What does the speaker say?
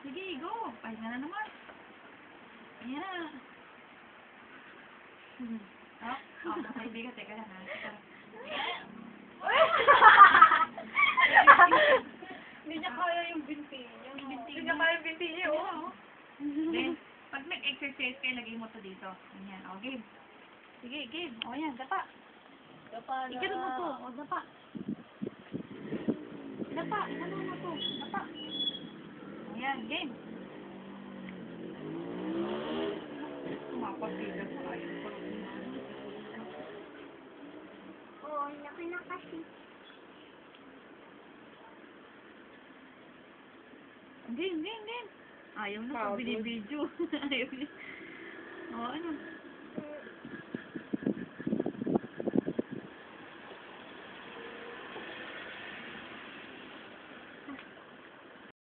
Sige, go. Pahinga na naman. Ayan na. Kaibigan, teka lang ha. Hindi niya kaya yung binti niya. Hindi niya kaya yung binti niya, oh. Then, pag nag-exercise kayo, lagay mo to dito. Ayan, o, game. Sige, game. O, ayan, dapa. Ikano mo to. O, dapa. Dapa, ikano mo to. Dapa. Ayan, game. Tumapagilan sa ayun pa. Oo, laki na kasi. Game. Ayaw na pag binibidyo. Ayaw niya. O, ano?